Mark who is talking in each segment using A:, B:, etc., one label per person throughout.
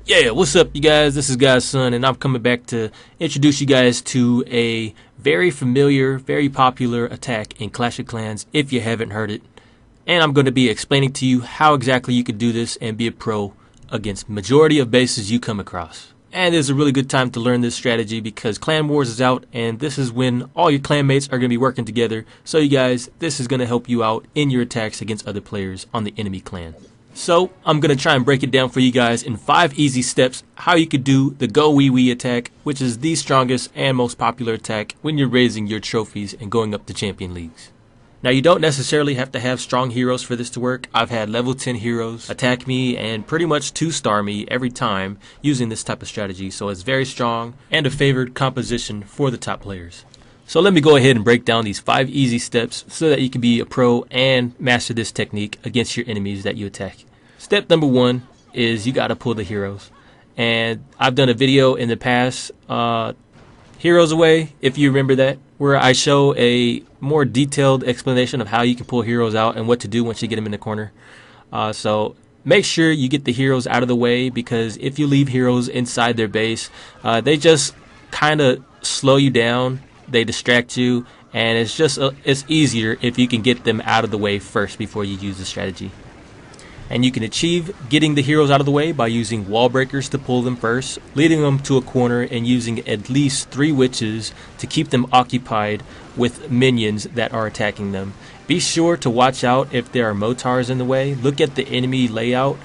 A: Yeah, what's up, you guys? This is Godson, and I'm coming back to introduce you guys to a very familiar, very popular attack in Clash of Clans if you haven't heard it. And I'm going to be explaining to you how exactly you can do this and be a pro against majority of bases you come across. And it's a really good time to learn this strategy because Clan Wars is out, and this is when all your clanmates are going to be working together. So you guys, this is going to help you out in your attacks against other players on the enemy clan. So I'm going to try and break it down for you guys in 5 easy steps how you could do the Go Wee Wee attack, which is the strongest and most popular attack when you're raising your trophies and going up to champion leagues. Now, you don't necessarily have to have strong heroes for this to work. I've had level 10 heroes attack me and pretty much 2-star me every time using this type of strategy, so it's very strong and a favored composition for the top players. So let me go ahead and break down these 5 easy steps so that you can be a pro and master this technique against your enemies that you attack. Step number 1 is you got to pull the heroes. And I've done a video in the past, Heroes Away, if you remember that, where I show a more detailed explanation of how you can pull heroes out and what to do once you get them in the corner. So make sure you get the heroes out of the way, because if you leave heroes inside their base, they just kind of slow you down. They distract you, and it's easier if you can get them out of the way first before you use the strategy. And you can achieve getting the heroes out of the way by using wall breakers to pull them first, leading them to a corner, and using at least 3 witches to keep them occupied with minions that are attacking them. Be sure to watch out if there are Motars in the way. Look at the enemy layout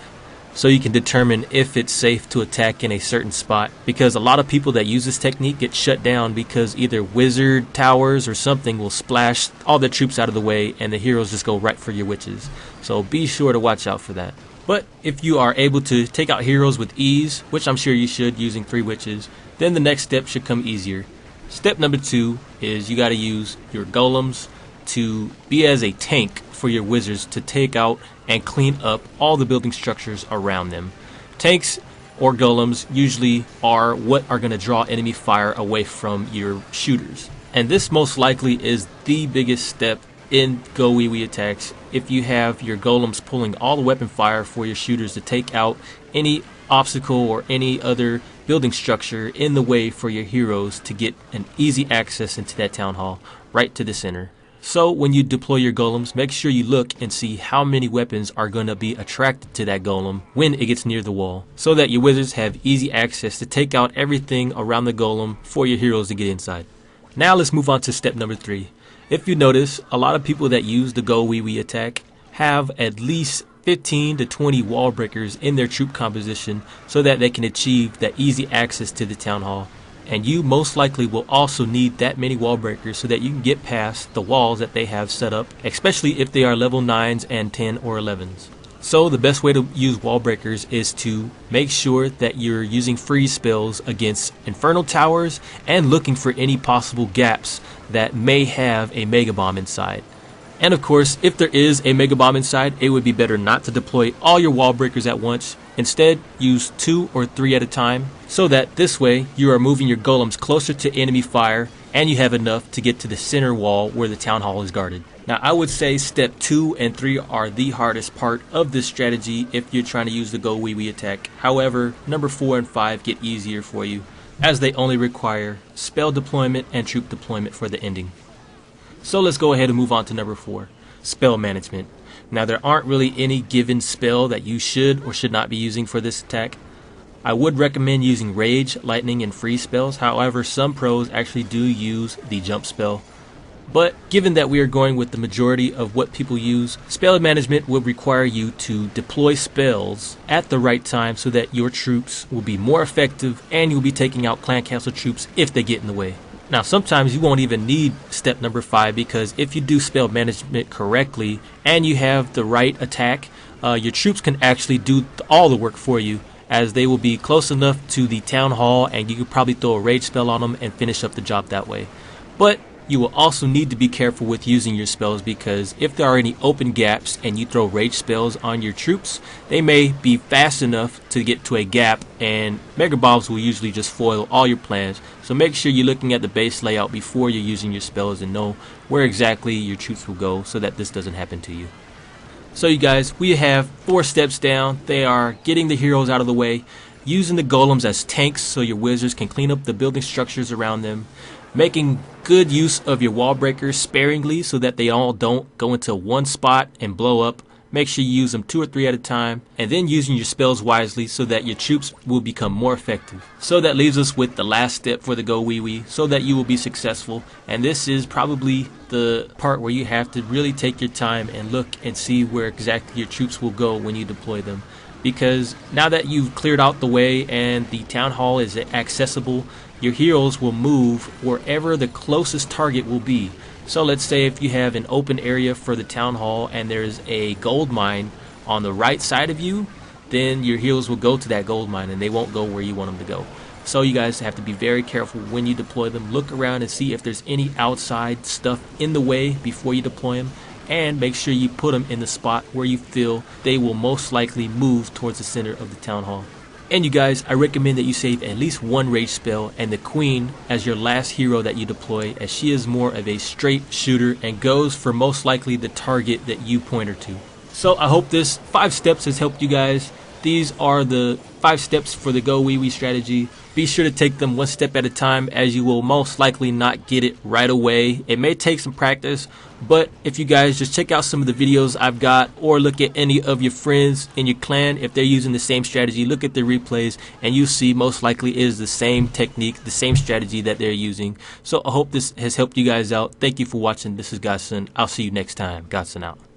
A: so you can determine if it's safe to attack in a certain spot, because a lot of people that use this technique get shut down because either wizard towers or something will splash all the troops out of the way and the heroes just go right for your witches. So be sure to watch out for that. But if you are able to take out heroes with ease, which I'm sure you should using 3 witches, then the next step should come easier. Step number 2 is you got to use your golems to be as a tank for your wizards to take out and clean up all the building structures around them. Tanks or golems usually are what are going to draw enemy fire away from your shooters. And this most likely is the biggest step in Go Wee Wee attacks. If you have your golems pulling all the weapon fire for your shooters to take out any obstacle or any other building structure in the way for your heroes to get an easy access into that town hall right to the center. So when you deploy your golems, make sure you look and see how many weapons are going to be attracted to that golem when it gets near the wall, so that your wizards have easy access to take out everything around the golem for your heroes to get inside. Now let's move on to step number 3. If you notice, a lot of people that use the Go Wee Wee attack have at least 15 to 20 wall breakers in their troop composition so that they can achieve that easy access to the town hall. And you most likely will also need that many wall breakers so that you can get past the walls that they have set up, especially if they are level 9s and 10 or 11s. So the best way to use wall breakers is to make sure that you're using freeze spells against infernal towers and looking for any possible gaps that may have a mega bomb inside. And of course, if there is a mega bomb inside, it would be better not to deploy all your wall breakers at once. Instead, use 2 or 3 at a time, so that this way you are moving your golems closer to enemy fire and you have enough to get to the center wall where the town hall is guarded. Now, I would say step 2 and 3 are the hardest part of this strategy if you're trying to use the Go Wee Wee attack. However, number 4 and 5 get easier for you, as they only require spell deployment and troop deployment for the ending. So let's go ahead and move on to number 4, spell management. Now, there aren't really any given spell that you should or should not be using for this attack. I would recommend using Rage, Lightning, and Freeze spells. However, some pros actually do use the jump spell. But given that we are going with the majority of what people use, spell management will require you to deploy spells at the right time so that your troops will be more effective and you'll be taking out clan castle troops if they get in the way. Now, sometimes you won't even need step number 5, because if you do spell management correctly and you have the right attack, your troops can actually do all the work for you, as they will be close enough to the town hall and you could probably throw a rage spell on them and finish up the job that way. But you will also need to be careful with using your spells, because if there are any open gaps and you throw rage spells on your troops, they may be fast enough to get to a gap and mega bombs will usually just foil all your plans. So make sure you're looking at the base layout before you're using your spells and know where exactly your troops will go so that this doesn't happen to you. So you guys, we have 4 steps down. They are getting the heroes out of the way, using the golems as tanks so your wizards can clean up the building structures around them, making good use of your wall breakers sparingly so that they all don't go into one spot and blow up. Make sure you use them 2 or 3 at a time, and then using your spells wisely so that your troops will become more effective. So that leaves us with the last step for the Go Wee Wee so that you will be successful. And this is probably the part where you have to really take your time and look and see where exactly your troops will go when you deploy them. Because now that you've cleared out the way and the town hall is accessible, your heroes will move wherever the closest target will be. So let's say if you have an open area for the town hall and there's a gold mine on the right side of you, then your heroes will go to that gold mine and they won't go where you want them to go. So you guys have to be very careful when you deploy them. Look around and see if there's any outside stuff in the way before you deploy them, and make sure you put them in the spot where you feel they will most likely move towards the center of the town hall. And you guys, I recommend that you save at least one rage spell and the queen as your last hero that you deploy, as she is more of a straight shooter and goes for most likely the target that you point her to. So I hope this 5 steps has helped you guys. These are the 5 steps for the Go Wee Wee strategy. Be sure to take them one step at a time, as you will most likely not get it right away. It may take some practice, but if you guys just check out some of the videos I've got, or look at any of your friends in your clan, if they're using the same strategy, look at the replays and you see most likely it is the same technique, the same strategy that they're using. So I hope this has helped you guys out. Thank you for watching. This is Godson. I'll see you next time. Godson out.